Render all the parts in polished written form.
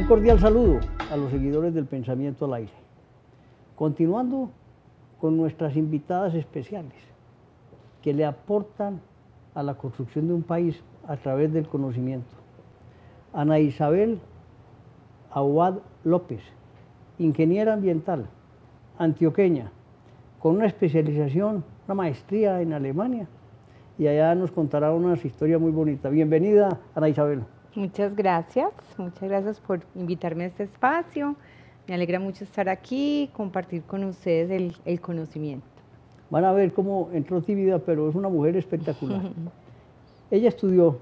cordial saludo a los seguidores del Pensamiento al Aire. Continuando con nuestras invitadas especiales, que le aportan a la construcción de un país a través del conocimiento. Ana Isabel Aguad López, ingeniera ambiental, antioqueña, con una especialización, una maestría en Alemania, y allá nos contará una historia muy bonita. Bienvenida, Ana Isabel. Muchas gracias por invitarme a este espacio. Me alegra mucho estar aquí, compartir con ustedes el conocimiento. Van a ver cómo entró tímida, pero es una mujer espectacular. Ella estudió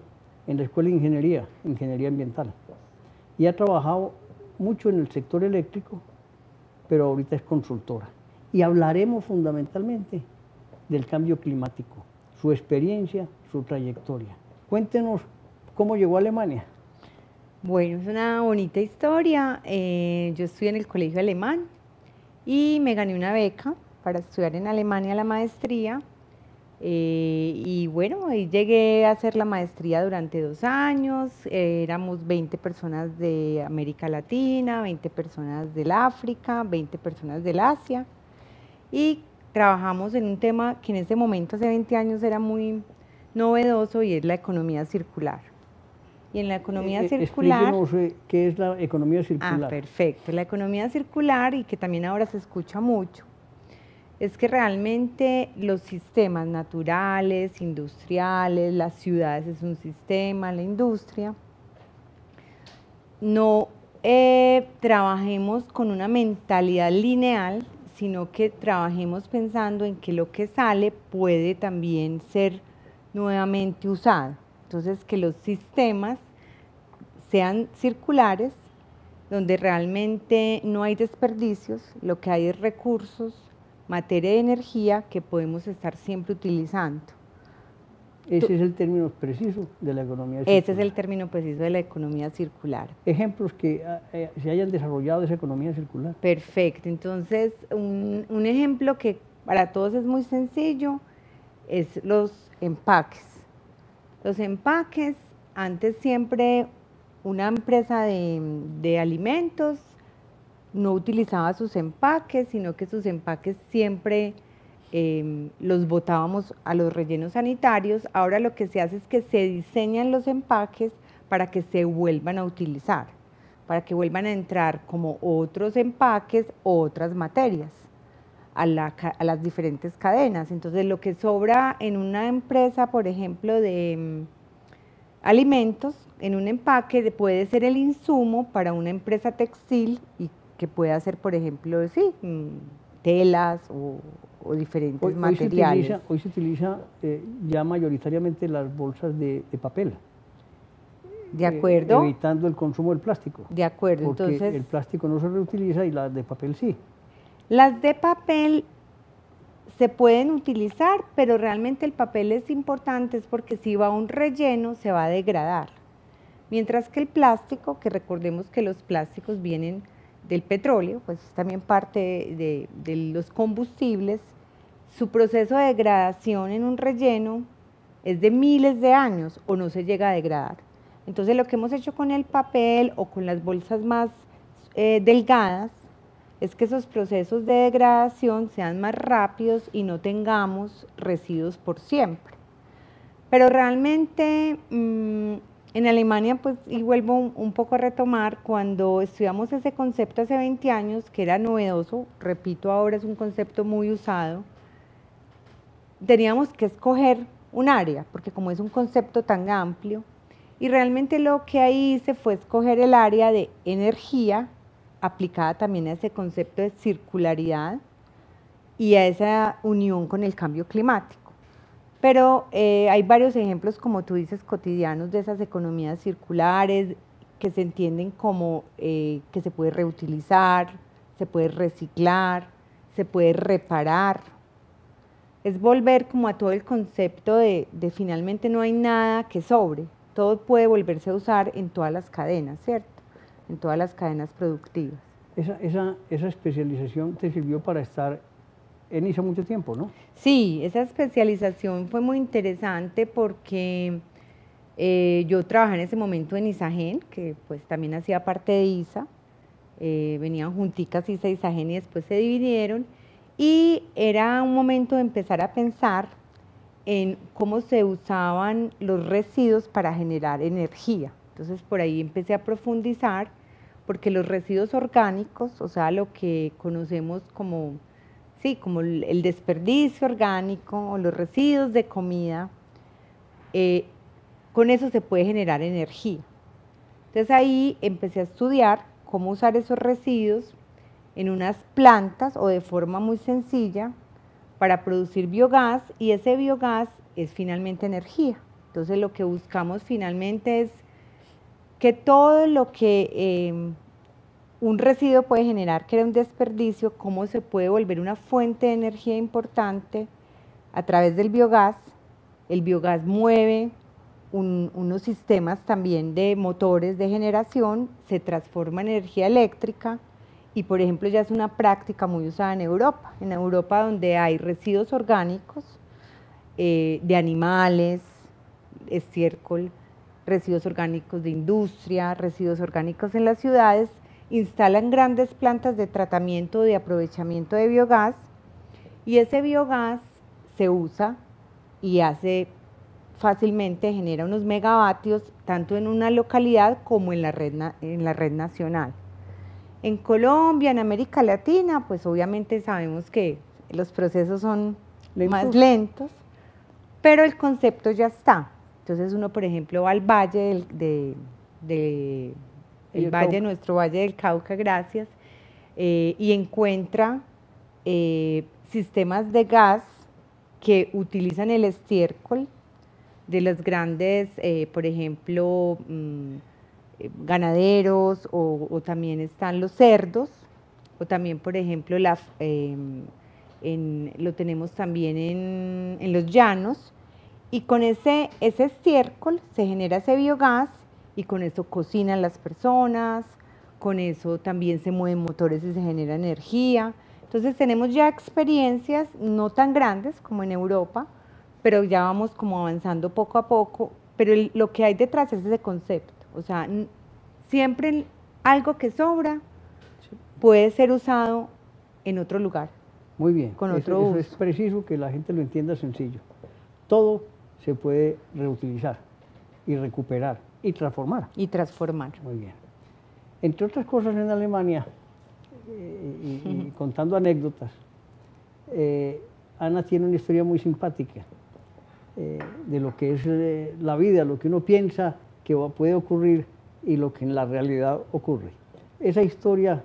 en la Escuela de Ingeniería Ambiental, y ha trabajado mucho en el sector eléctrico, pero ahorita es consultora. Y hablaremos fundamentalmente del cambio climático, su experiencia, su trayectoria. Cuéntenos cómo llegó a Alemania. Bueno, es una bonita historia. Yo estudié en el colegio alemán y me gané una beca para estudiar en Alemania la maestría. Y bueno, ahí llegué a hacer la maestría durante 2 años. Éramos 20 personas de América Latina, 20 personas del África, 20 personas del Asia. Y trabajamos en un tema que en ese momento, hace 20 años, era muy novedoso, y es la economía circular. Y en la economía circular... Explíquenos qué es la economía circular. Ah, perfecto. La economía circular, y que también ahora se escucha mucho, es que realmente los sistemas naturales, industriales, las ciudades es un sistema, la industria, no trabajemos con una mentalidad lineal, sino que trabajemos pensando en que lo que sale puede también ser nuevamente usado. Entonces, que los sistemas sean circulares, donde realmente no hay desperdicios, lo que hay es recursos, materia y energía que podemos estar siempre utilizando. Ese es el término preciso de la economía circular. Ese es el término preciso de la economía circular. Ejemplos que se hayan desarrollado esa economía circular. Perfecto. Entonces, un ejemplo que para todos es muy sencillo es los empaques. Los empaques, antes siempre una empresa de alimentos no utilizaba sus empaques, sino que sus empaques siempre los botábamos a los rellenos sanitarios. Ahora lo que se hace es que se diseñan los empaques para que se vuelvan a utilizar, para que vuelvan a entrar como otros empaques o otras materias a las diferentes cadenas. Entonces, lo que sobra en una empresa, por ejemplo, de alimentos, en un empaque puede ser el insumo para una empresa textil, y que pueda ser, por ejemplo, telas o diferentes materiales. Hoy se utiliza ya mayoritariamente las bolsas de papel. De acuerdo. Evitando el consumo del plástico. De acuerdo. Porque entonces, el plástico no se reutiliza y las de papel sí. Las de papel se pueden utilizar, pero realmente el papel es importante, es porque si va a un relleno se va a degradar. Mientras que el plástico, que recordemos que los plásticos vienen del petróleo, pues es también parte de los combustibles, su proceso de degradación en un relleno es de miles de años o no se llega a degradar. Entonces, lo que hemos hecho con el papel o con las bolsas más delgadas es que esos procesos de degradación sean más rápidos y no tengamos residuos por siempre. Pero realmente en Alemania, pues, y vuelvo un poco a retomar, cuando estudiamos ese concepto hace 20 años, que era novedoso, repito, ahora es un concepto muy usado, teníamos que escoger un área, porque como es un concepto tan amplio, y realmente lo que ahí hice fue escoger el área de energía, aplicada también a ese concepto de circularidad y a esa unión con el cambio climático. Pero hay varios ejemplos, como tú dices, cotidianos de esas economías circulares que se entienden como que se puede reutilizar, se puede reciclar, se puede reparar. Es volver como a todo el concepto de finalmente no hay nada que sobre, todo puede volverse a usar en todas las cadenas, ¿cierto? En todas las cadenas productivas. Esa especialización te sirvió para estar en ISA mucho tiempo, ¿no? Sí, esa especialización fue muy interesante porque Yo trabajé en ese momento en Isagen, que pues también hacía parte de ISA. Venían junticas ISA y Isagen y después se dividieron. Y era un momento de empezar a pensar en cómo se usaban los residuos para generar energía. Entonces por ahí empecé a profundizar, porque los residuos orgánicos, o sea, lo que conocemos como, sí, como el desperdicio orgánico o los residuos de comida, con eso se puede generar energía. Entonces ahí empecé a estudiar cómo usar esos residuos en unas plantas o de forma muy sencilla para producir biogás, y ese biogás es finalmente energía. Entonces lo que buscamos finalmente es que todo lo que un residuo puede generar, que era un desperdicio, cómo se puede volver una fuente de energía importante a través del biogás. El biogás mueve unos sistemas también de motores de generación, se transforma en energía eléctrica, y por ejemplo ya es una práctica muy usada en Europa donde hay residuos orgánicos de animales, estiércol, residuos orgánicos de industria, residuos orgánicos en las ciudades, instalan grandes plantas de tratamiento, de aprovechamiento de biogás, y ese biogás se usa y hace fácilmente, genera unos megavatios tanto en una localidad como en la red nacional. En Colombia, en América Latina, pues obviamente sabemos que los procesos son más lentos, pero el concepto ya está. Entonces uno, por ejemplo, va al valle nuestro Valle del Cauca, gracias, y encuentra sistemas de gas que utilizan el estiércol de los grandes, por ejemplo, ganaderos, o también están los cerdos, o también, por ejemplo, lo tenemos también en los llanos, y con ese estiércol se genera ese biogás, y con eso cocinan las personas, con eso también se mueven motores y se genera energía. Entonces tenemos ya experiencias no tan grandes como en Europa, pero ya vamos como avanzando poco a poco, pero lo que hay detrás es ese concepto, o sea, siempre algo que sobra puede ser usado en otro lugar. Muy bien, con otro uso. Eso es preciso que la gente lo entienda sencillo. Todo se puede reutilizar y recuperar y transformar. Y transformar. Muy bien. Entre otras cosas, en Alemania, y contando anécdotas, Ana tiene una historia muy simpática de lo que es la vida, lo que uno piensa que puede ocurrir y lo que en la realidad ocurre. Esa historia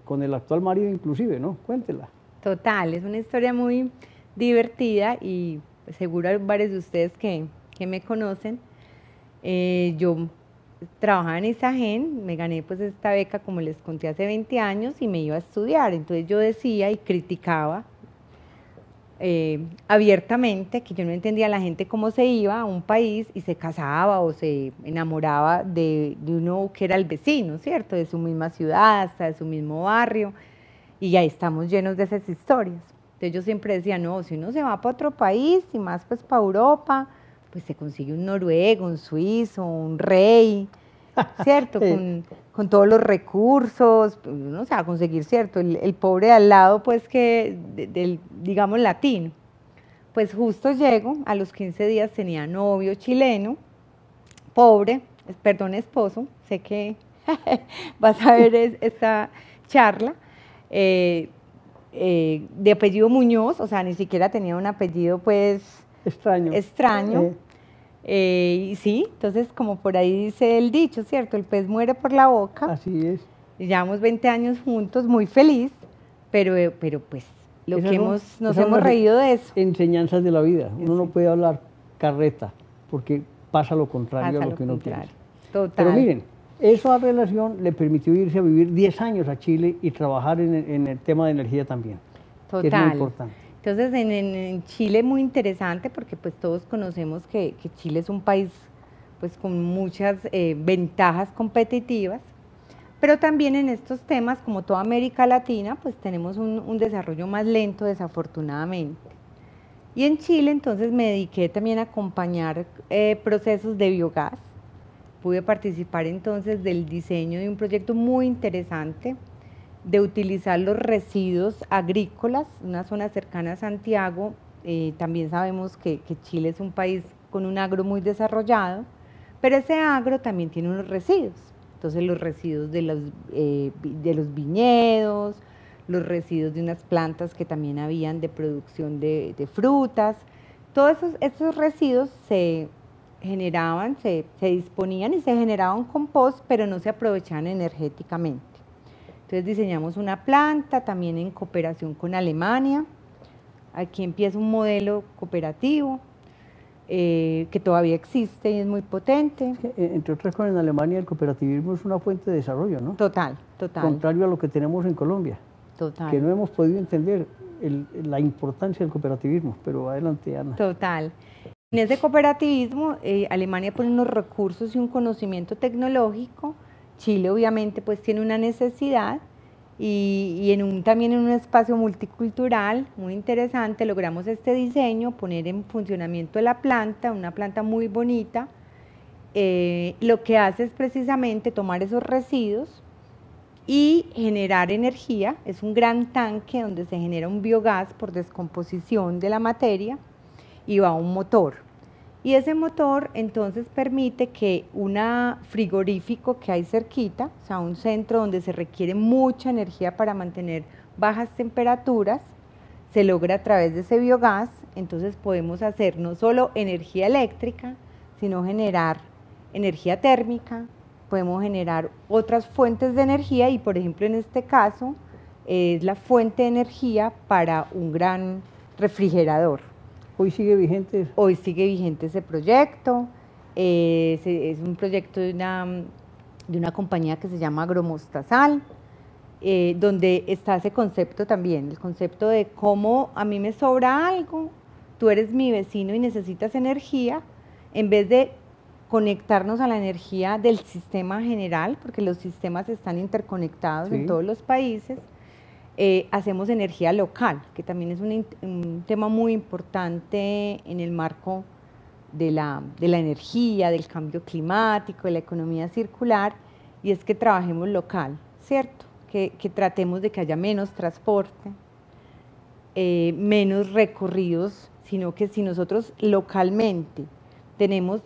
con el actual marido inclusive, ¿no? Cuéntela. Total, es una historia muy divertida, y seguro hay varios de ustedes que me conocen. Yo trabajaba en Isagen, me gané pues esta beca, como les conté, hace 20 años, y me iba a estudiar. Entonces yo decía y criticaba abiertamente que yo no entendía a la gente cómo se iba a un país y se casaba o se enamoraba de uno que era el vecino, ¿cierto? De su misma ciudad, hasta de su mismo barrio, y ahí estamos llenos de esas historias. Entonces yo siempre decía, no, si uno se va para otro país, y más pues para Europa, pues se consigue un noruego, un suizo, un rey, ¿cierto? Con todos los recursos, uno se va a conseguir, ¿cierto? El pobre de al lado, pues que, digamos, latino. Pues justo llego, a los 15 días tenía novio chileno, pobre, perdón, esposo, sé que vas a ver esta charla, de apellido Muñoz, o sea, ni siquiera tenía un apellido, pues, extraño. Y sí, entonces como por ahí dice el dicho, ¿cierto? El pez muere por la boca. Así es. Llevamos 20 años juntos, muy feliz, pero pues lo Esas que nos hemos reído de eso. Enseñanzas de la vida. Uno no puede hablar carreta, porque pasa lo contrario a lo que uno piensa. Total. Pero miren, esa relación le permitió irse a vivir 10 años a Chile y trabajar en el tema de energía también. Total. Que es muy importante. Entonces en Chile muy interesante, porque pues todos conocemos que Chile es un país pues con muchas ventajas competitivas, pero también en estos temas, como toda América Latina, pues tenemos un desarrollo más lento, desafortunadamente. Y en Chile entonces me dediqué también a acompañar procesos de biogás. Pude participar entonces del diseño de un proyecto muy interesante de utilizar los residuos agrícolas, una zona cercana a Santiago. También sabemos que Chile es un país con un agro muy desarrollado, pero ese agro también tiene unos residuos. Entonces los residuos de los viñedos, los residuos de unas plantas que también habían de producción de frutas, todos esos residuos se generaban, se disponían y se generaba un compost, pero no se aprovechaban energéticamente. Entonces diseñamos una planta también en cooperación con Alemania. Aquí empieza un modelo cooperativo que todavía existe y es muy potente. Entre otras cosas, en Alemania el cooperativismo es una fuente de desarrollo, ¿no? Total, total. Contrario a lo que tenemos en Colombia. Total. Que no hemos podido entender la importancia del cooperativismo, pero adelante, Ana. Total. En ese cooperativismo, Alemania pone unos recursos y un conocimiento tecnológico. Chile obviamente pues tiene una necesidad y también en un espacio multicultural muy interesante logramos este diseño, poner en funcionamiento la planta, una planta muy bonita. Lo que hace es precisamente tomar esos residuos y generar energía. Es un gran tanque donde se genera un biogás por descomposición de la materia y va a un motor. Y ese motor entonces permite que un frigorífico que hay cerquita, o sea, un centro donde se requiere mucha energía para mantener bajas temperaturas, se logra a través de ese biogás. Entonces podemos hacer no solo energía eléctrica, sino generar energía térmica, podemos generar otras fuentes de energía y, por ejemplo, en este caso, es la fuente de energía para un gran refrigerador. ¿Hoy sigue vigente? Hoy sigue vigente ese proyecto. Es un proyecto de una compañía que se llama Agromostasal, donde está ese concepto también, el concepto de cómo a mí me sobra algo, tú eres mi vecino y necesitas energía, en vez de conectarnos a la energía del sistema general, porque los sistemas están interconectados en todos los países, hacemos energía local, que también es un tema muy importante en el marco de la energía, del cambio climático, de la economía circular, y es que trabajemos local, ¿cierto? Que tratemos de que haya menos transporte, menos recorridos, sino que si nosotros localmente tenemos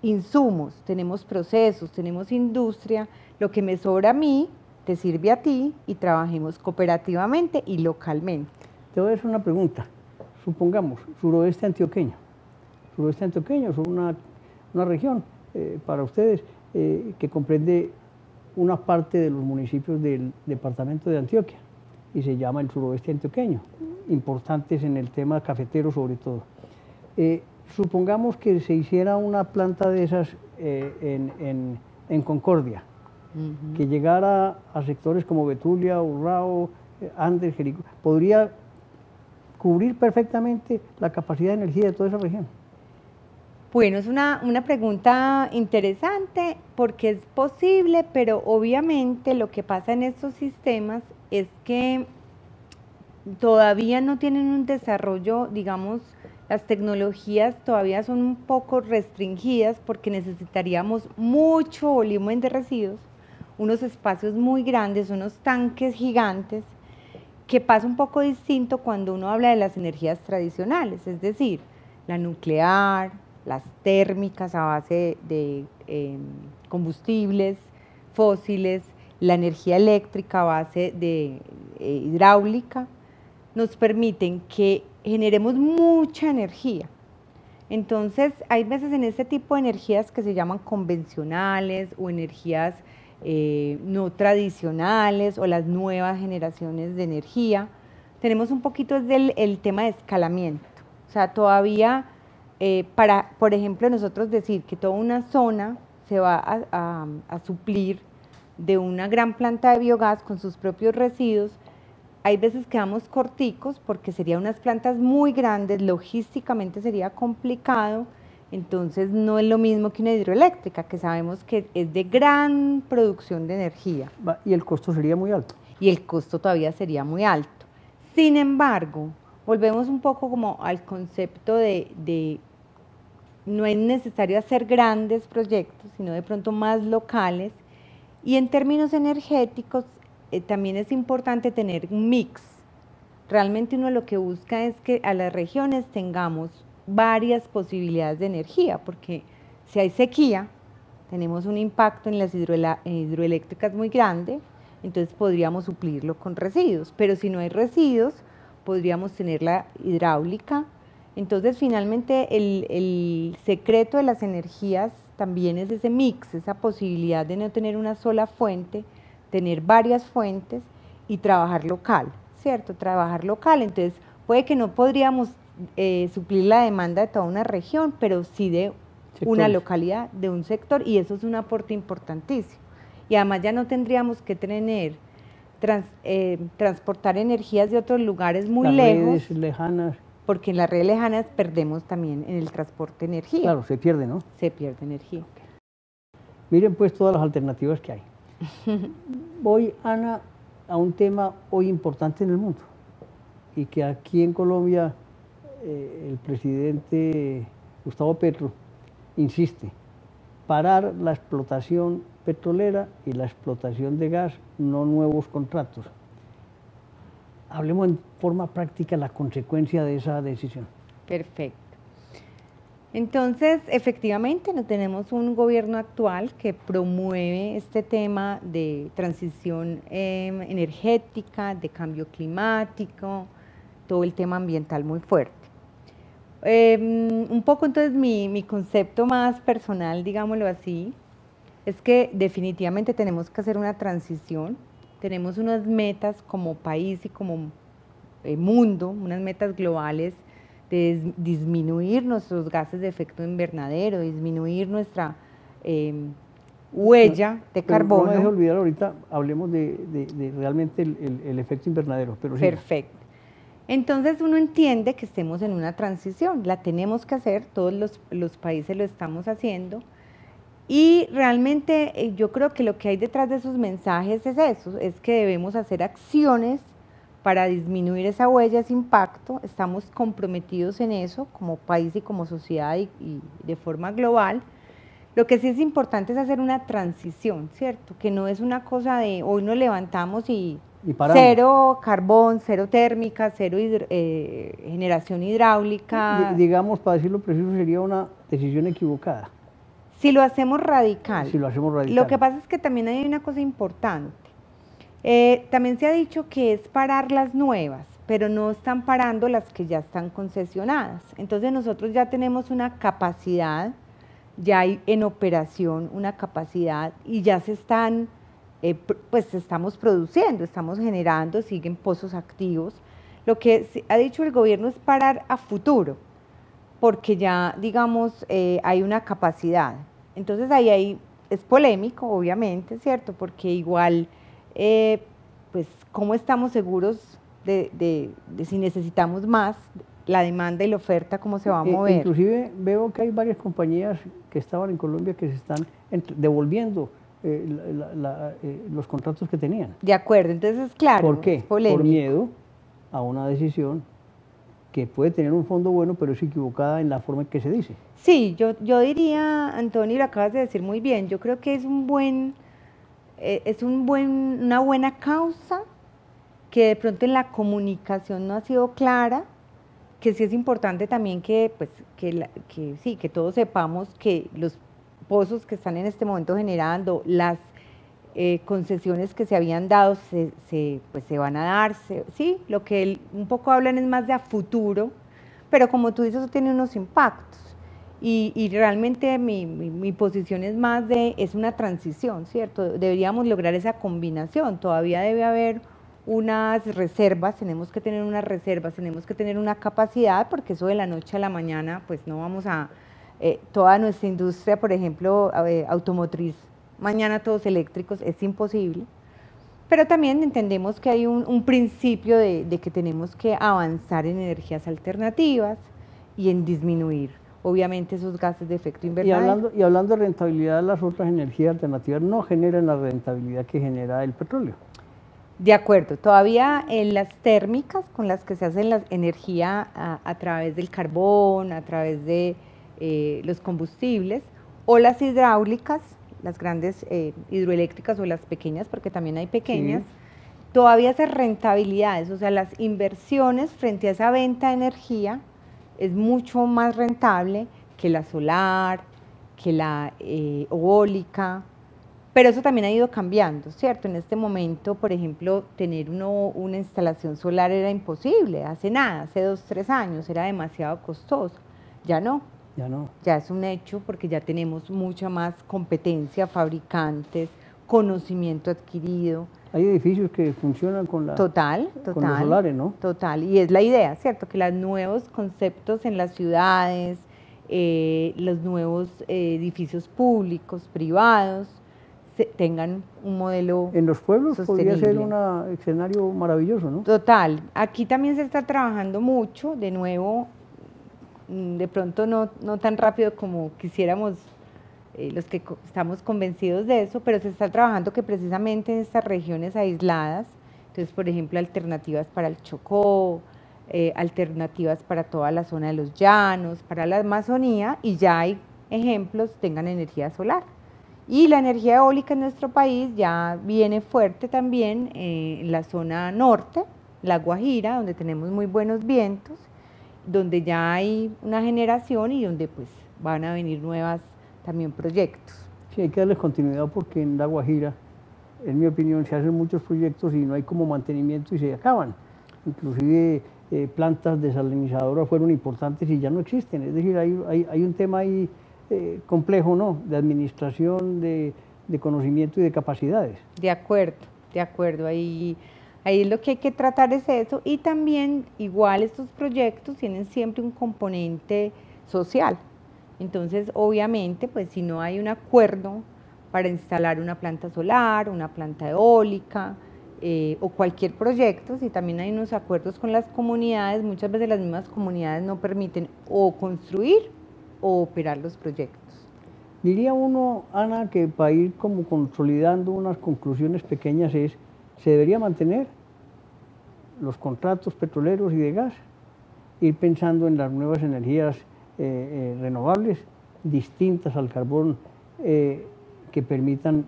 insumos, tenemos procesos, tenemos industria, lo que me sobra a mí te sirve a ti y trabajemos cooperativamente y localmente. Te voy a hacer una pregunta. Supongamos, suroeste antioqueño. Suroeste antioqueño es una región para ustedes que comprende una parte de los municipios del departamento de Antioquia y se llama el suroeste antioqueño, importantes en el tema cafetero sobre todo. Supongamos que se hiciera una planta de esas en Concordia, que llegara a sectores como Betulia, Urrao, Andes, Jericó, podría cubrir perfectamente la capacidad de energía de toda esa región. Bueno, es una pregunta interesante porque es posible, pero obviamente lo que pasa en estos sistemas es que todavía no tienen un desarrollo, digamos, las tecnologías todavía son un poco restringidas porque necesitaríamos mucho volumen de residuos, unos espacios muy grandes, unos tanques gigantes, que pasa un poco distinto cuando uno habla de las energías tradicionales, es decir, la nuclear, las térmicas a base de combustibles fósiles, la energía eléctrica a base de hidráulica, nos permiten que generemos mucha energía. Entonces, hay veces en este tipo de energías que se llaman convencionales o energías no tradicionales o las nuevas generaciones de energía, tenemos un poquito el tema de escalamiento. O sea, todavía para, por ejemplo, nosotros decir que toda una zona se va a suplir de una gran planta de biogás con sus propios residuos, hay veces quedamos corticos porque serían unas plantas muy grandes, logísticamente sería complicado, entonces no es lo mismo que una hidroeléctrica, que sabemos que es de gran producción de energía. Y el costo sería muy alto. Y el costo todavía sería muy alto. Sin embargo, volvemos un poco como al concepto de no es necesario hacer grandes proyectos, sino de pronto más locales. Y en términos energéticos, también es importante tener un mix. Realmente uno lo que busca es que a las regiones tengamos varias posibilidades de energía, porque si hay sequía, tenemos un impacto en las hidroeléctricas muy grande, entonces podríamos suplirlo con residuos, pero si no hay residuos, podríamos tener la hidráulica. Entonces, finalmente, el secreto de las energías también es ese mix, esa posibilidad de no tener una sola fuente, tener varias fuentes y trabajar local, ¿cierto? Trabajar local, entonces puede que no podríamos suplir la demanda de toda una región, pero sí de una localidad, de un sector, y eso es un aporte importantísimo. Y además ya no tendríamos que tener, transportar energías de otros lugares muy lejos. Redes lejanas. Porque en las redes lejanas perdemos también en el transporte de energía. Claro, se pierde, ¿no? Se pierde energía. Miren pues todas las alternativas que hay. Voy, Ana, a un tema hoy importante en el mundo y que aquí en Colombia el presidente Gustavo Petro insiste: parar la explotación petrolera y la explotación de gas, no nuevos contratos. Hablemos en forma práctica la consecuencia de esa decisión. Perfecto. Entonces, efectivamente, no tenemos un gobierno actual que promueve este tema de transición energética, de cambio climático, todo el tema ambiental muy fuerte. Un poco entonces mi concepto más personal, digámoslo así, es que definitivamente tenemos que hacer una transición. Tenemos unas metas como país y como mundo, unas metas globales de disminuir nuestros gases de efecto invernadero, disminuir nuestra huella de carbono. No me deje olvidar ahorita, hablemos de realmente el efecto invernadero. Pero perfecto. Entonces uno entiende que estemos en una transición, la tenemos que hacer, todos los países lo estamos haciendo. Y realmente yo creo que lo que hay detrás de esos mensajes es eso, es que debemos hacer acciones para disminuir esa huella, ese impacto. Estamos comprometidos en eso como país y como sociedad y de forma global. Lo que sí es importante es hacer una transición, ¿cierto? Que no es una cosa de hoy nos levantamos y cero carbón, cero térmica, cero generación hidráulica. Digamos, para decirlo preciso, sería una decisión equivocada. Si lo hacemos radical. Si lo hacemos radical. Lo que pasa es que también hay una cosa importante. También se ha dicho que es parar las nuevas, pero no están parando las que ya están concesionadas. Entonces nosotros ya tenemos una capacidad, ya hay en operación una capacidad y ya se están, pues estamos produciendo, estamos generando, siguen pozos activos. Lo que ha dicho el gobierno es parar a futuro, porque ya, digamos, hay una capacidad. Entonces ahí es polémico, obviamente, ¿cierto? Porque igual, pues, ¿cómo estamos seguros de si necesitamos más, la demanda y la oferta, cómo se va a mover? Inclusive veo que hay varias compañías que estaban en Colombia que se están devolviendo los contratos que tenían. De acuerdo, entonces, claro, ¿por qué? Es polémico. Por miedo a una decisión que puede tener un fondo bueno, pero es equivocada en la forma en que se dice. Sí, yo diría, Antonio, lo acabas de decir muy bien, yo creo que es una buena causa, que de pronto en la comunicación no ha sido clara, que sí es importante también que todos sepamos que los pozos que están en este momento generando, las concesiones que se habían dado pues se van a dar, sí, lo que un poco hablan es más de a futuro, pero como tú dices, eso tiene unos impactos y realmente mi posición es más es una transición, ¿cierto? Deberíamos lograr esa combinación, todavía debe haber unas reservas, tenemos que tener unas reservas, tenemos que tener una capacidad, porque eso de la noche a la mañana, pues no vamos a, toda nuestra industria, por ejemplo, automotriz, mañana todos eléctricos, es imposible, pero también entendemos que hay un principio de que tenemos que avanzar en energías alternativas y en disminuir, obviamente, esos gases de efecto invernadero. Y hablando de rentabilidad, las otras energías alternativas no generan la rentabilidad que genera el petróleo. De acuerdo, todavía en las térmicas con las que se hace la energía a través del carbón, a través de los combustibles, o las hidráulicas, las grandes hidroeléctricas o las pequeñas, porque también hay pequeñas, sí, todavía hace rentabilidades, o sea, las inversiones frente a esa venta de energía es mucho más rentable que la solar, que la eólica, pero eso también ha ido cambiando, ¿cierto? En este momento, por ejemplo, tener una instalación solar era imposible, hace nada, hace 2, 3 años, era demasiado costoso, ya no. Ya no. Ya es un hecho porque ya tenemos mucha más competencia, fabricantes, conocimiento adquirido. Hay edificios que funcionan con la total, con los solares, ¿no? Total, y es la idea, ¿cierto? Que los nuevos conceptos en las ciudades, los nuevos edificios públicos, privados, tengan un modelo en los pueblos sostenible. Podría ser un escenario maravilloso, ¿no? Total, aquí también se está trabajando mucho, de nuevo, de pronto no tan rápido como quisiéramos los que estamos convencidos de eso, pero se está trabajando que precisamente en estas regiones aisladas, entonces por ejemplo alternativas para el Chocó, alternativas para toda la zona de los llanos, para la Amazonía, y ya hay ejemplos, tengan energía solar. Y la energía eólica en nuestro país ya viene fuerte también en la zona norte, La Guajira, donde tenemos muy buenos vientos, donde ya hay una generación y donde pues van a venir nuevas también proyectos. Sí, hay que darles continuidad porque en La Guajira, en mi opinión, se hacen muchos proyectos y no hay como mantenimiento y se acaban. Inclusive plantas desalinizadoras fueron importantes y ya no existen. Es decir, hay un tema ahí complejo, ¿no? De administración, de conocimiento y de capacidades. De acuerdo. Ahí lo que hay que tratar es eso, y también igual estos proyectos tienen siempre un componente social. Entonces, obviamente, pues si no hay un acuerdo para instalar una planta solar, una planta eólica o cualquier proyecto, si también hay unos acuerdos con las comunidades, muchas veces las mismas comunidades no permiten o construir o operar los proyectos. Diría uno, Ana, que para ir como consolidando unas conclusiones pequeñas se debería mantener los contratos petroleros y de gas, ir pensando en las nuevas energías renovables, distintas al carbón, que permitan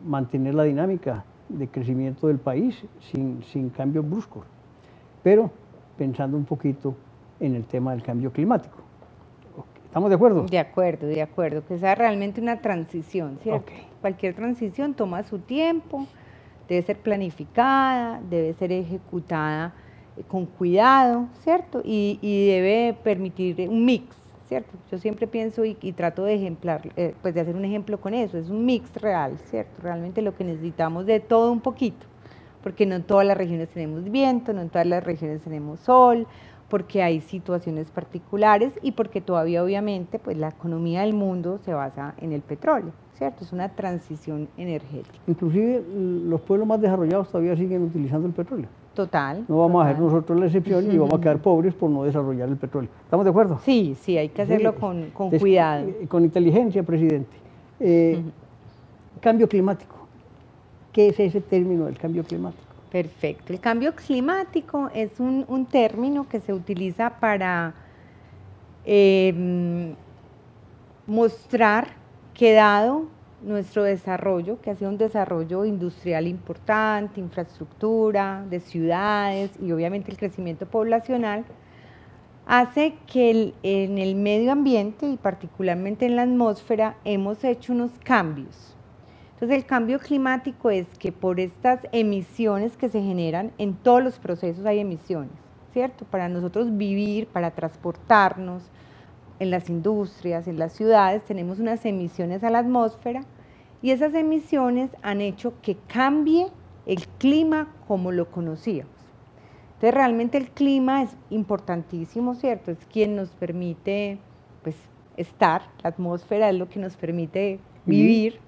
mantener la dinámica de crecimiento del país sin cambios bruscos, pero pensando un poquito en el tema del cambio climático. ¿Estamos de acuerdo? De acuerdo, que sea realmente una transición, ¿cierto? Okay. Cualquier transición toma su tiempo, debe ser planificada, debe ser ejecutada con cuidado, ¿cierto? Y debe permitir un mix, ¿cierto? Yo siempre pienso y trato de pues de hacer un ejemplo con eso, es un mix real, ¿cierto? Realmente lo que necesitamos de todo un poquito, porque no en todas las regiones tenemos viento, no en todas las regiones tenemos sol, porque hay situaciones particulares y porque todavía obviamente pues la economía del mundo se basa en el petróleo, ¿cierto? Es una transición energética. Inclusive los pueblos más desarrollados todavía siguen utilizando el petróleo. Total. No vamos a ser nosotros la excepción y vamos a quedar pobres por no desarrollar el petróleo. ¿Estamos de acuerdo? Sí, hay que hacerlo con cuidado. Con inteligencia, presidente. Cambio climático. ¿Qué es ese término del cambio climático? Perfecto. El cambio climático es un término que se utiliza para mostrar que dado nuestro desarrollo, que ha sido un desarrollo industrial importante, infraestructura, de ciudades y obviamente el crecimiento poblacional, hace que en el medio ambiente y particularmente en la atmósfera hemos hecho unos cambios. Entonces el cambio climático es que por estas emisiones que se generan, en todos los procesos hay emisiones, ¿cierto? Para nosotros vivir, para transportarnos, en las industrias, en las ciudades, tenemos unas emisiones a la atmósfera y esas emisiones han hecho que cambie el clima como lo conocíamos. Entonces realmente el clima es importantísimo, ¿cierto? Es quien nos permite pues estar, la atmósfera es lo que nos permite vivir.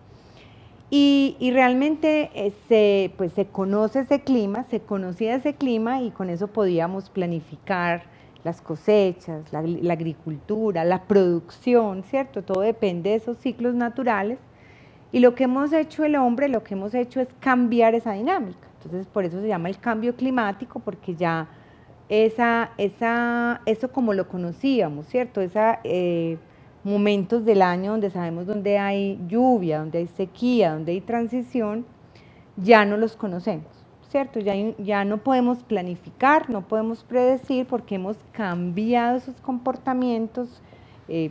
Y realmente se conoce ese clima, se conocía ese clima y con eso podíamos planificar las cosechas, la agricultura, la producción, ¿cierto? Todo depende de esos ciclos naturales. Y lo que hemos hecho el hombre, lo que hemos hecho es cambiar esa dinámica. Entonces, por eso se llama el cambio climático, porque ya eso como lo conocíamos, ¿cierto? Momentos del año donde sabemos dónde hay lluvia, donde hay sequía, donde hay transición, ya no los conocemos, ¿cierto? Ya no podemos planificar, no podemos predecir porque hemos cambiado esos comportamientos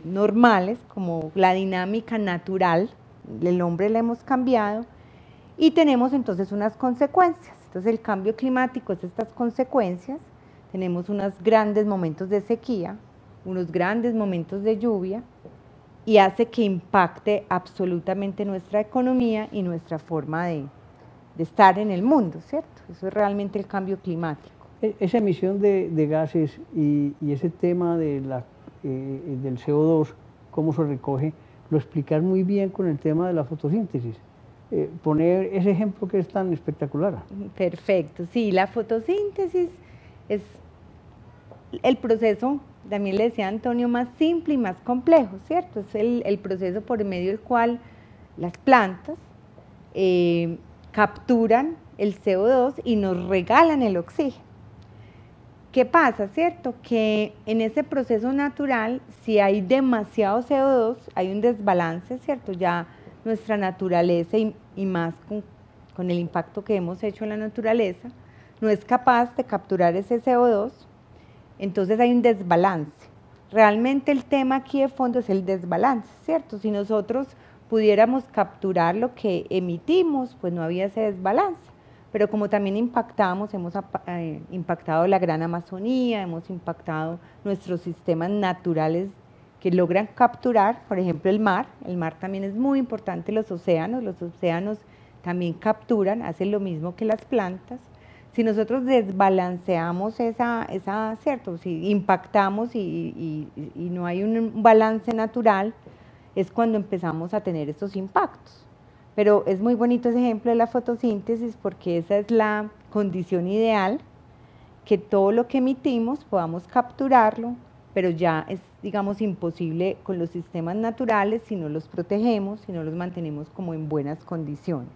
normales, como la dinámica natural, el hombre la hemos cambiado, y tenemos entonces unas consecuencias. Entonces el cambio climático es estas consecuencias, tenemos unos grandes momentos de sequía, unos grandes momentos de lluvia, y hace que impacte absolutamente nuestra economía y nuestra forma de estar en el mundo, ¿cierto? Eso es realmente el cambio climático. Esa emisión de gases y ese tema del CO2, cómo se recoge, lo explicas muy bien con el tema de la fotosíntesis. Poner ese ejemplo que es tan espectacular. Perfecto, sí, la fotosíntesis es el proceso, también le decía Antonio, más simple y más complejo, ¿cierto? Es el proceso por medio del cual las plantas capturan el CO2 y nos regalan el oxígeno. ¿Qué pasa, cierto? Que en ese proceso natural, si hay demasiado CO2, hay un desbalance, ¿cierto? Ya nuestra naturaleza y más con el impacto que hemos hecho en la naturaleza, no es capaz de capturar ese CO2, entonces hay un desbalance. Realmente el tema aquí de fondo es el desbalance, ¿cierto? Si nosotros pudiéramos capturar lo que emitimos, pues no había ese desbalance. Pero como también impactamos, hemos impactado la gran Amazonía, hemos impactado nuestros sistemas naturales que logran capturar, por ejemplo el mar también es muy importante, los océanos también capturan, hacen lo mismo que las plantas. Si nosotros desbalanceamos ¿cierto? Si impactamos y no hay un balance natural, es cuando empezamos a tener estos impactos. Pero es muy bonito ese ejemplo de la fotosíntesis porque esa es la condición ideal, que todo lo que emitimos podamos capturarlo, pero ya es, digamos, imposible con los sistemas naturales si no los protegemos, si no los mantenemos como en buenas condiciones.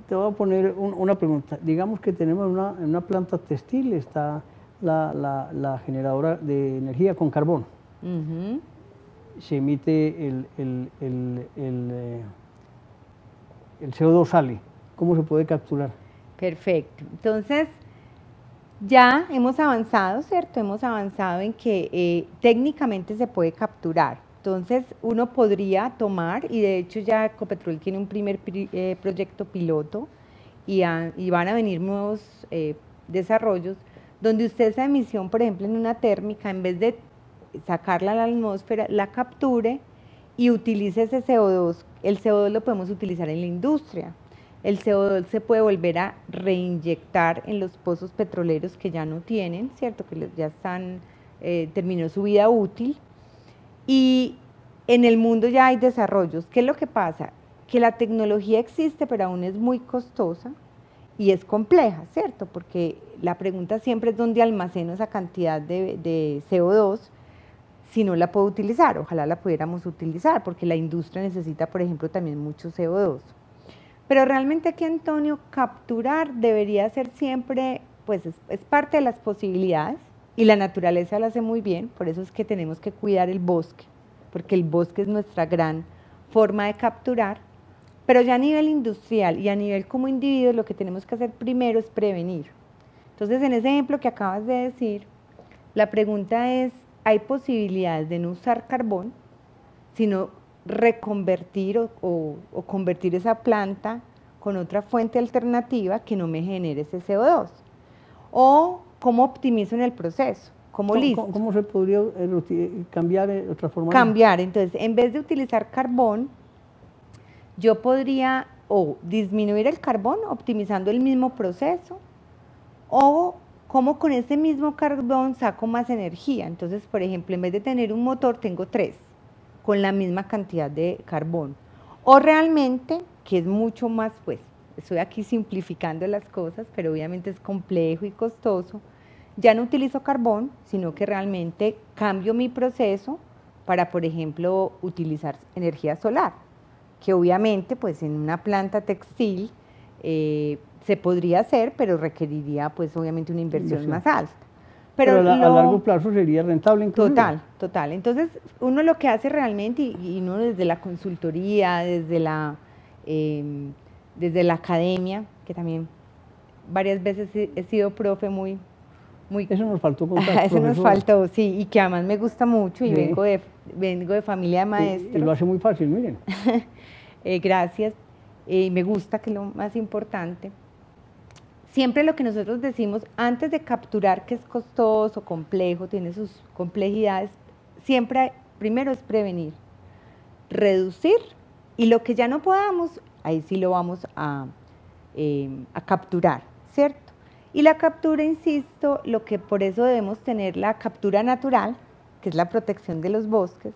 Te voy a poner una pregunta. Digamos que tenemos en una planta textil, está la generadora de energía con carbón. Se emite el CO2 sale. ¿Cómo se puede capturar? Perfecto. Entonces, ya hemos avanzado, ¿cierto? Hemos avanzado en que técnicamente se puede capturar. Entonces, uno podría tomar, y de hecho ya Ecopetrol tiene un primer proyecto piloto, y van a venir nuevos desarrollos, donde usted esa emisión, por ejemplo, en una térmica, en vez de sacarla a la atmósfera, la capture y utilice ese CO2. El CO2 lo podemos utilizar en la industria. El CO2 se puede volver a reinyectar en los pozos petroleros que ya no tienen, ¿cierto? Que ya terminó su vida útil. Y en el mundo ya hay desarrollos. ¿Qué es lo que pasa? Que la tecnología existe, pero aún es muy costosa y es compleja, ¿cierto? Porque la pregunta siempre es dónde almaceno esa cantidad de CO2 si no la puedo utilizar. Ojalá la pudiéramos utilizar, porque la industria necesita, por ejemplo, también mucho CO2. Pero realmente aquí, Antonio, capturar debería ser siempre, pues es parte de las posibilidades, y la naturaleza lo hace muy bien, por eso es que tenemos que cuidar el bosque, porque el bosque es nuestra gran forma de capturar, pero ya a nivel industrial y a nivel como individuos lo que tenemos que hacer primero es prevenir. Entonces, en ese ejemplo que acabas de decir, la pregunta es, ¿hay posibilidades de no usar carbón, sino reconvertir o convertir esa planta con otra fuente alternativa que no me genere ese CO2? ¿O cómo optimizo en el proceso? ¿Cómo se podría cambiar, transformar? Cambiar, entonces, en vez de utilizar carbón, yo podría o disminuir el carbón optimizando el mismo proceso, o cómo con ese mismo carbón saco más energía. Entonces, por ejemplo, en vez de tener un motor, tengo 3, con la misma cantidad de carbón. O realmente, que es mucho más, pues, estoy aquí simplificando las cosas, pero obviamente es complejo y costoso, ya no utilizo carbón, sino que realmente cambio mi proceso para, por ejemplo, utilizar energía solar, que obviamente, pues, en una planta textil, se podría hacer, pero requeriría pues obviamente una inversión más alta. Pero a largo plazo sería rentable incluso. Total. Entonces, uno lo que hace realmente, y uno desde la consultoría, desde la academia, que también varias veces he sido profe muy... Eso nos faltó contar, eso nos faltó, sí, y que además me gusta mucho, y vengo de familia de maestros. Y lo hace muy fácil, miren. Gracias, me gusta, que es lo más importante. Siempre lo que nosotros decimos, antes de capturar, que es costoso, complejo, tiene sus complejidades, siempre primero es prevenir, reducir, y lo que ya no podamos, ahí sí lo vamos a capturar, ¿cierto? Y la captura, insisto, lo que por eso debemos tener la captura natural, que es la protección de los bosques,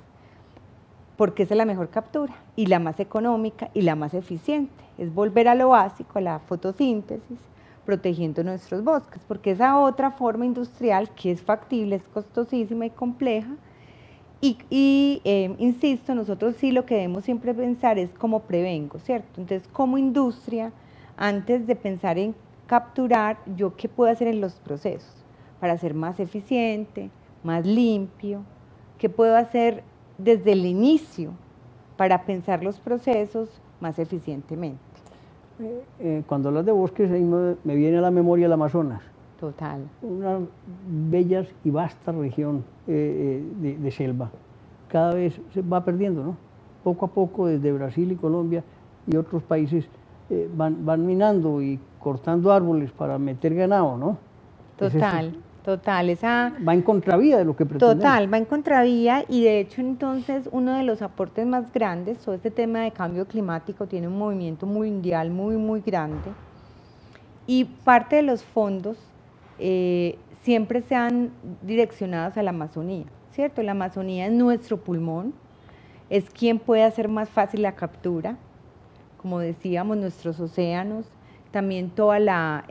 porque esa es la mejor captura, y la más económica y la más eficiente, es volver a lo básico, a la fotosíntesis, protegiendo nuestros bosques, porque esa otra forma industrial que es factible, es costosísima y compleja, insisto, nosotros sí lo que debemos siempre pensar es cómo prevengo, ¿cierto? Entonces, como industria, antes de pensar en capturar, ¿yo qué puedo hacer en los procesos para ser más eficiente, más limpio? ¿Qué puedo hacer desde el inicio para pensar los procesos más eficientemente? Cuando hablas de bosques, ahí me viene a la memoria el Amazonas. Total. Una bella y vasta región de selva. Cada vez se va perdiendo, ¿no? Poco a poco, desde Brasil y Colombia y otros países van minando y cortando árboles para meter ganado, ¿no? Total. Va en contravía de lo que pretendemos. Total, va en contravía, y de hecho entonces uno de los aportes más grandes, todo este tema de cambio climático tiene un movimiento mundial muy grande, y parte de los fondos siempre se han direccionados a la Amazonía, ¿cierto? La Amazonía es nuestro pulmón, es quien puede hacer más fácil la captura, como decíamos, nuestros océanos, también toda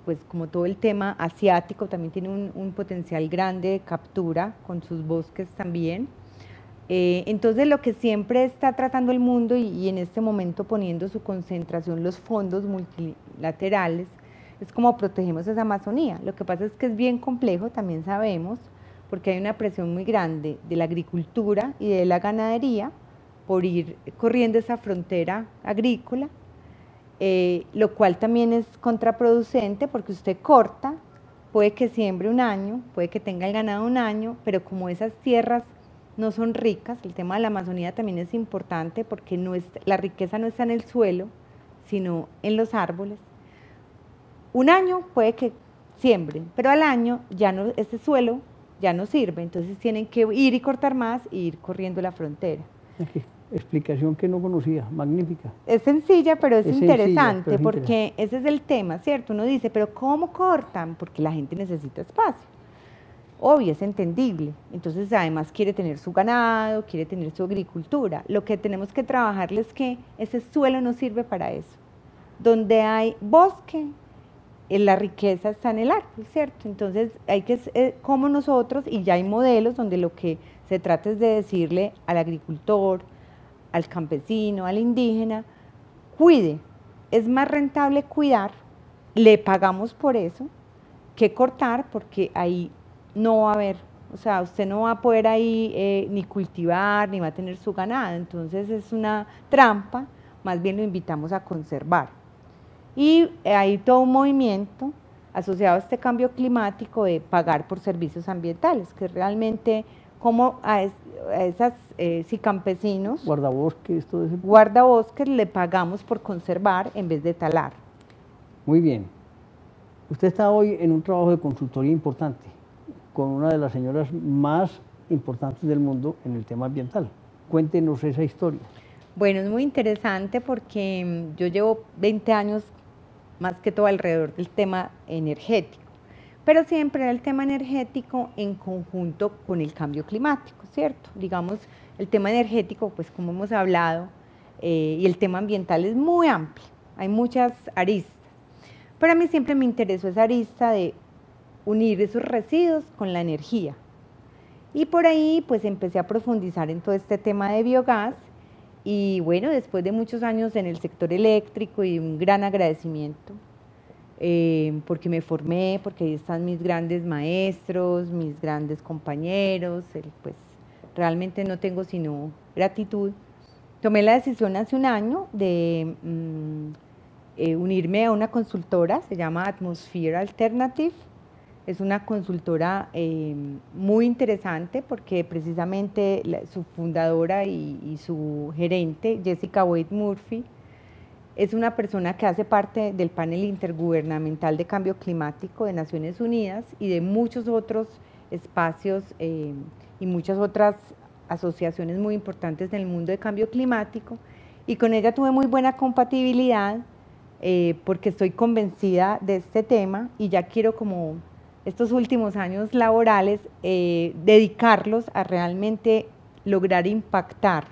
pues como todo el tema asiático también tiene un potencial grande de captura con sus bosques también. Entonces lo que siempre está tratando el mundo y en este momento poniendo su concentración los fondos multilaterales es cómo protegemos esa Amazonía. Lo que pasa es que es bien complejo, también sabemos, porque hay una presión muy grande de la agricultura y de la ganadería por ir corriendo esa frontera agrícola, lo cual también es contraproducente porque usted corta, puede que siembre un año, puede que tenga el ganado un año, pero como esas tierras no son ricas, el tema de la Amazonía también es importante porque la riqueza no está en el suelo, sino en los árboles. Un año puede que siembren, pero al año ya no, ese suelo ya no sirve, entonces tienen que ir y cortar más e ir corriendo la frontera. Okay. Explicación que no conocía, magnífica. Es sencilla, pero es interesante, pero porque ese es el tema, ¿cierto? Uno dice, pero ¿cómo cortan? Porque la gente necesita espacio. Obvio, es entendible. Entonces, además quiere tener su ganado, quiere tener su agricultura. Lo que tenemos que trabajarles es que ese suelo no sirve para eso. Donde hay bosque, la riqueza está en el árbol, ¿cierto? Entonces, hay que, como nosotros, y ya hay modelos donde lo que se trata es de decirle al agricultor, al campesino, al indígena, cuide, es más rentable cuidar, le pagamos por eso, que cortar, porque ahí no va a haber, o sea, usted no va a poder ahí ni cultivar, ni va a tener su ganado, entonces es una trampa, más bien lo invitamos a conservar. Y hay todo un movimiento asociado a este cambio climático de pagar por servicios ambientales, que realmente como a esas, si campesinos, guardabosques, todo eso. Guardabosques le pagamos por conservar en vez de talar. Muy bien. Usted está hoy en un trabajo de consultoría importante, con una de las señoras más importantes del mundo en el tema ambiental. Cuéntenos esa historia. Bueno, es muy interesante porque yo llevo 20 años más que todo alrededor del tema energético, pero siempre era el tema energético en conjunto con el cambio climático, ¿cierto? Digamos, el tema energético, pues como hemos hablado, y el tema ambiental es muy amplio, hay muchas aristas, pero a mí siempre me interesó esa arista de unir esos residuos con la energía, y por ahí pues empecé a profundizar en todo este tema de biogás, y bueno, después de muchos años en el sector eléctrico y un gran agradecimiento porque me formé, porque ahí están mis grandes maestros, mis grandes compañeros, pues realmente no tengo sino gratitud. Tomé la decisión hace un año de unirme a una consultora, se llama Atmosphere Alternative. Es una consultora muy interesante porque precisamente su fundadora y su gerente, Jessica Wade Murphy, es una persona que hace parte del panel intergubernamental de cambio climático de Naciones Unidas y de muchos otros espacios y muchas otras asociaciones muy importantes en el mundo de cambio climático, y con ella tuve muy buena compatibilidad porque estoy convencida de este tema y ya quiero, como estos últimos años laborales, dedicarlos a realmente lograr impactar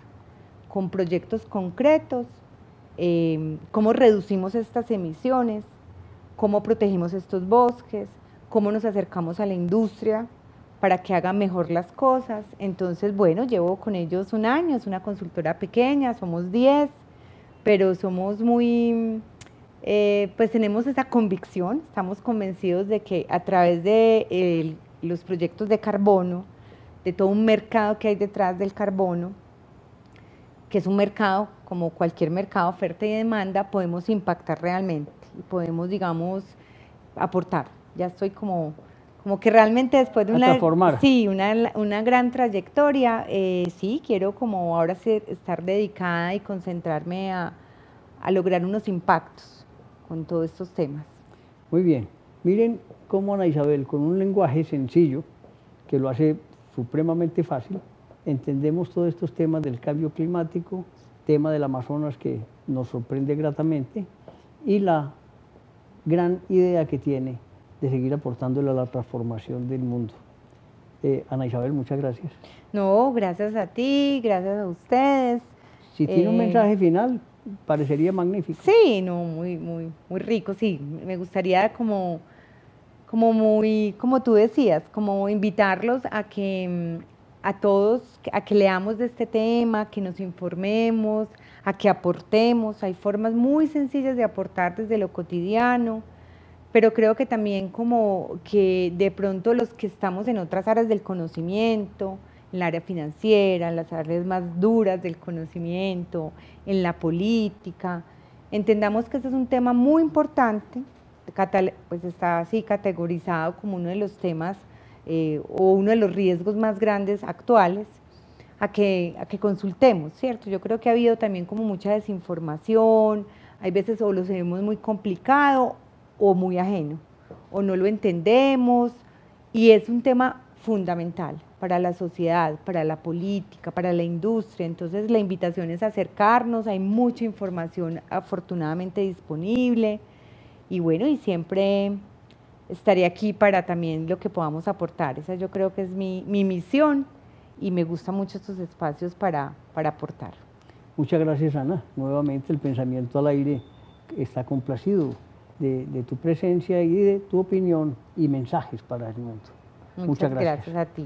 con proyectos concretos cómo reducimos estas emisiones, cómo protegemos estos bosques, cómo nos acercamos a la industria para que hagan mejor las cosas. Entonces, bueno, llevo con ellos un año, es una consultora pequeña, somos 10, pero somos muy, pues tenemos esa convicción, estamos convencidos de que a través de los proyectos de carbono, de todo un mercado que hay detrás del carbono, que es un mercado como cualquier mercado, oferta y demanda, podemos impactar realmente y podemos, digamos, aportar. Ya estoy como que realmente después de una gran trayectoria, sí, quiero como ahora estar dedicada y concentrarme a lograr unos impactos con todos estos temas. Muy bien. Miren cómo Ana Isabel, con un lenguaje sencillo, que lo hace supremamente fácil, entendemos todos estos temas del cambio climático, tema del Amazonas que nos sorprende gratamente, y la gran idea que tiene de seguir aportándole a la transformación del mundo. Ana Isabel, muchas gracias. No, gracias a ti, gracias a ustedes. Si tiene un mensaje final, parecería magnífico. Sí, no, muy rico, sí. Me gustaría como tú decías, como invitarlos a que a todos, a que leamos de este tema, que nos informemos, a que aportemos. Hay formas muy sencillas de aportar desde lo cotidiano, pero creo que también como que de pronto los que estamos en otras áreas del conocimiento, en el área financiera, en las áreas más duras del conocimiento, en la política, entendamos que este es un tema muy importante, pues está así categorizado como uno de los temas o uno de los riesgos más grandes actuales, a que consultemos, ¿cierto? Yo creo que ha habido también como mucha desinformación, hay veces o lo vemos muy complicado o muy ajeno, o no lo entendemos, y es un tema fundamental para la sociedad, para la política, para la industria. Entonces la invitación es acercarnos, hay mucha información afortunadamente disponible, y bueno, y siempre estaré aquí para también lo que podamos aportar. Esa yo creo que es mi misión, y me gustan mucho estos espacios para aportar. Muchas gracias, Ana. Nuevamente el Pensamiento al Aire está complacido de tu presencia y de tu opinión y mensajes para el mundo. Muchas gracias a ti.